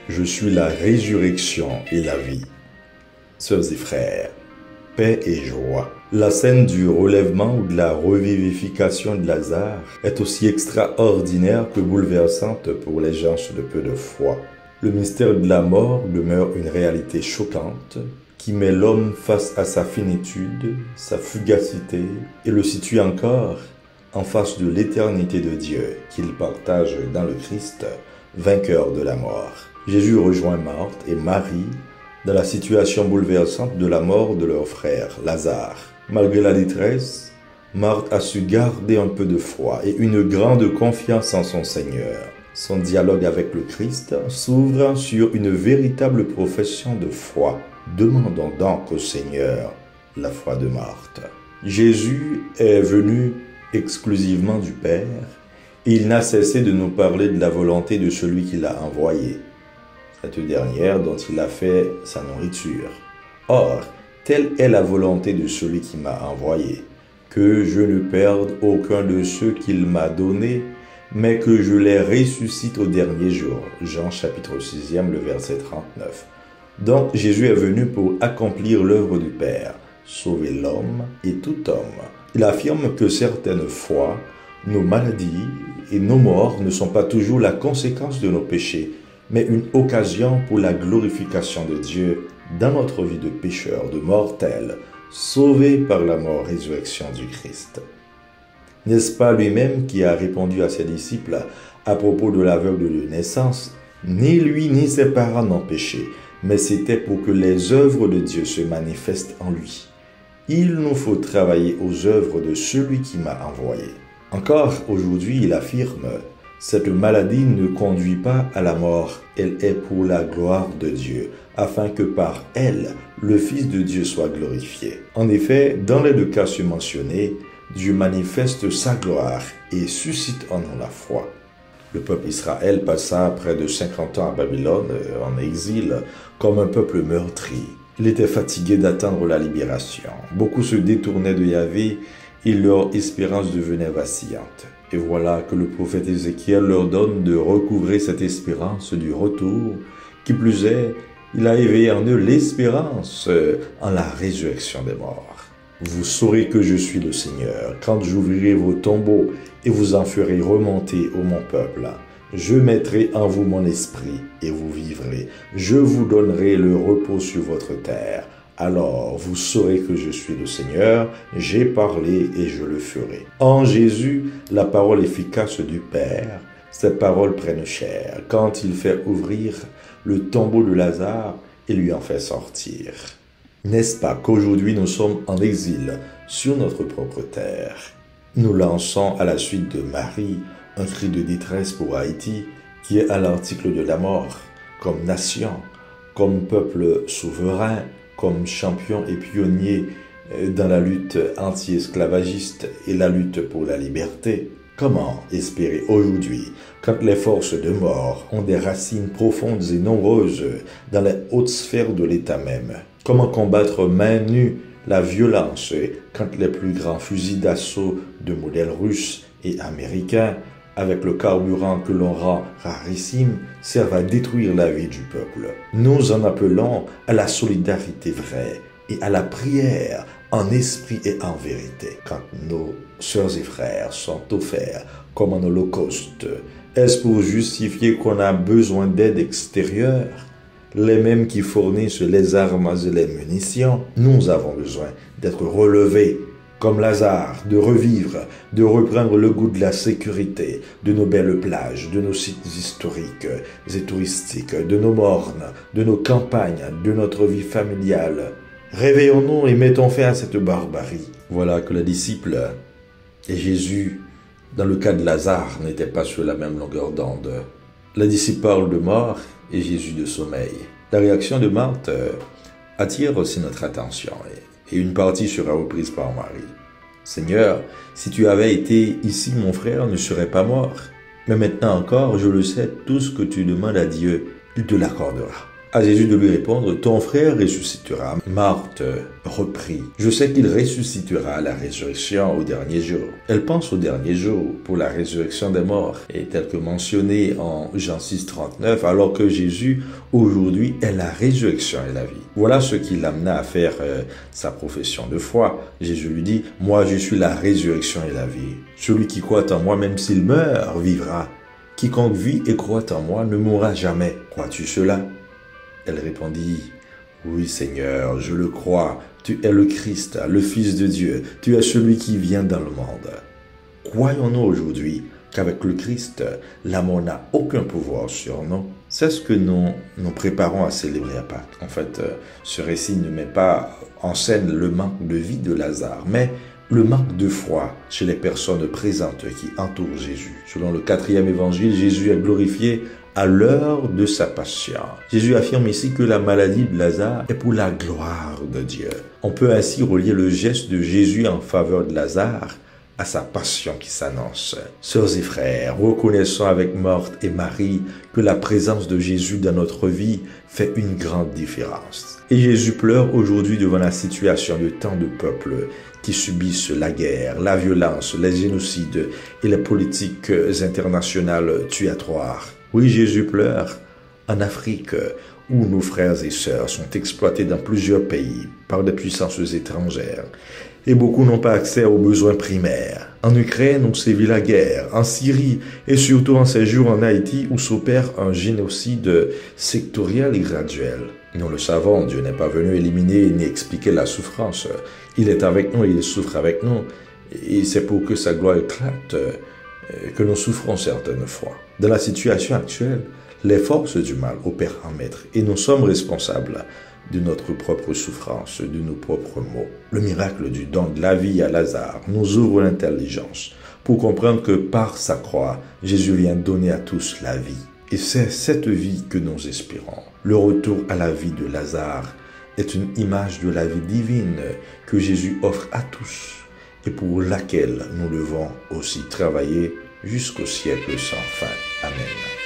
Je suis la résurrection et la vie. Sœurs et frères, paix et joie. La scène du relèvement ou de la revivification de Lazare est aussi extraordinaire que bouleversante pour les gens de peu de foi. Le mystère de la mort demeure une réalité choquante qui met l'homme face à sa finitude, sa fugacité et le situe encore en face de l'éternité de Dieu qu'il partage dans le Christ, vainqueur de la mort. Jésus rejoint Marthe et Marie dans la situation bouleversante de la mort de leur frère, Lazare. Malgré la détresse, Marthe a su garder un peu de foi et une grande confiance en son Seigneur. Son dialogue avec le Christ s'ouvre sur une véritable profession de foi. Demandons donc au Seigneur la foi de Marthe. Jésus est venu exclusivement du Père et il n'a cessé de nous parler de la volonté de celui qui l'a envoyé, cette dernière dont il a fait sa nourriture. Or, telle est la volonté de celui qui m'a envoyé, que je ne perde aucun de ceux qu'il m'a donnés, mais que je les ressuscite au dernier jour. Jean chapitre 6, le verset 39. Donc Jésus est venu pour accomplir l'œuvre du Père, sauver l'homme et tout homme. Il affirme que certaines fois, nos maladies et nos morts ne sont pas toujours la conséquence de nos péchés, mais une occasion pour la glorification de Dieu dans notre vie de pécheurs, de mortels, sauvés par la mort-résurrection du Christ. N'est-ce pas lui-même qui a répondu à ses disciples à propos de l'aveugle de naissance? Ni lui ni ses parents n'ont péché, mais c'était pour que les œuvres de Dieu se manifestent en lui. Il nous faut travailler aux œuvres de celui qui m'a envoyé. Encore aujourd'hui, il affirme: cette maladie ne conduit pas à la mort, elle est pour la gloire de Dieu, afin que par elle, le Fils de Dieu soit glorifié. En effet, dans les deux cas mentionnés, Dieu manifeste sa gloire et suscite en nous la foi. Le peuple Israël passa près de 50 ans à Babylone, en exil, comme un peuple meurtri. Il était fatigué d'attendre la libération. Beaucoup se détournaient de Yahvé et leur espérance devenait vacillante. Et voilà que le prophète Ézéchiel leur donne de recouvrer cette espérance du retour. Qui plus est, il a éveillé en eux l'espérance en la résurrection des morts. Vous saurez que je suis le Seigneur, quand j'ouvrirai vos tombeaux et vous en ferai remonter, ô mon peuple. Je mettrai en vous mon esprit et vous vivrez. Je vous donnerai le repos sur votre terre. Alors vous saurez que je suis le Seigneur, j'ai parlé et je le ferai. En Jésus, la parole efficace du Père, ces paroles prennent chair quand il fait ouvrir le tombeau de Lazare et lui en fait sortir. N'est-ce pas qu'aujourd'hui nous sommes en exil sur notre propre terre? Nous lançons à la suite de Marie un cri de détresse pour Haïti qui est à l'article de la mort, comme nation, comme peuple souverain, comme champion et pionnier dans la lutte anti-esclavagiste et la lutte pour la liberté. Comment espérer aujourd'hui, quand les forces de mort ont des racines profondes et nombreuses dans les hautes sphères de l'État même? Comment combattre main nue la violence quand les plus grands fusils d'assaut de modèle russe et américain, avec le carburant que l'on rend rarissime, servent à détruire la vie du peuple? Nous en appelons à la solidarité vraie et à la prière en esprit et en vérité. Quand nos sœurs et frères sont offerts comme un holocauste, est-ce pour justifier qu'on a besoin d'aide extérieure? Les mêmes qui fournissent les armes et les munitions, nous avons besoin d'être relevés comme Lazare, de revivre, de reprendre le goût de la sécurité, de nos belles plages, de nos sites historiques et touristiques, de nos mornes, de nos campagnes, de notre vie familiale. Réveillons-nous et mettons fin à cette barbarie. Voilà que les disciples et Jésus, dans le cas de Lazare, n'étaient pas sur la même longueur d'onde. Les disciples parlent de mort et Jésus de sommeil. La réaction de Marthe attire aussi notre attention et une partie sera reprise par Marie. Seigneur, si tu avais été ici, mon frère ne serait pas mort. Mais maintenant encore, je le sais, tout ce que tu demandes à Dieu, il te l'accordera. À Jésus de lui répondre, ton frère ressuscitera. Marthe reprit, je sais qu'il ressuscitera à la résurrection au dernier jour. Elle pense au dernier jour pour la résurrection des morts, et tel que mentionné en Jean 6, 39, alors que Jésus, aujourd'hui, est la résurrection et la vie. Voilà ce qui l'amena à faire sa profession de foi. Jésus lui dit, moi je suis la résurrection et la vie. Celui qui croit en moi, même s'il meurt, vivra. Quiconque vit et croit en moi ne mourra jamais. Crois-tu cela? Elle répondit, oui Seigneur, je le crois, tu es le Christ, le Fils de Dieu, tu es celui qui vient dans le monde. Croyons-nous aujourd'hui qu'avec le Christ, la mort n'a aucun pouvoir sur nous? C'est ce que nous nous préparons à célébrer à Pâques. En fait, ce récit ne met pas en scène le manque de vie de Lazare, mais le manque de foi chez les personnes présentes qui entourent Jésus. Selon le 4e évangile, Jésus est glorifié à l'heure de sa passion. Jésus affirme ici que la maladie de Lazare est pour la gloire de Dieu. On peut ainsi relier le geste de Jésus en faveur de Lazare à sa passion qui s'annonce. Sœurs et frères, reconnaissons avec Marthe et Marie que la présence de Jésus dans notre vie fait une grande différence. Et Jésus pleure aujourd'hui devant la situation de tant de peuples qui subissent la guerre, la violence, les génocides et les politiques internationales tuatoires. Oui, Jésus pleure en Afrique où nos frères et sœurs sont exploités dans plusieurs pays par des puissances étrangères et beaucoup n'ont pas accès aux besoins primaires. En Ukraine où sévit la guerre, en Syrie et surtout en ces jours en Haïti où s'opère un génocide sectoriel et graduel. Nous le savons, Dieu n'est pas venu éliminer ni expliquer la souffrance. Il est avec nous et il souffre avec nous. Et c'est pour que sa gloire éclate que nous souffrons certaines fois. Dans la situation actuelle, les forces du mal opèrent en maître et nous sommes responsables de notre propre souffrance, de nos propres maux. Le miracle du don de la vie à Lazare nous ouvre l'intelligence pour comprendre que par sa croix, Jésus vient donner à tous la vie. Et c'est cette vie que nous espérons. Le retour à la vie de Lazare est une image de la vie divine que Jésus offre à tous et pour laquelle nous devons aussi travailler jusqu'au siècle sans fin. Amen.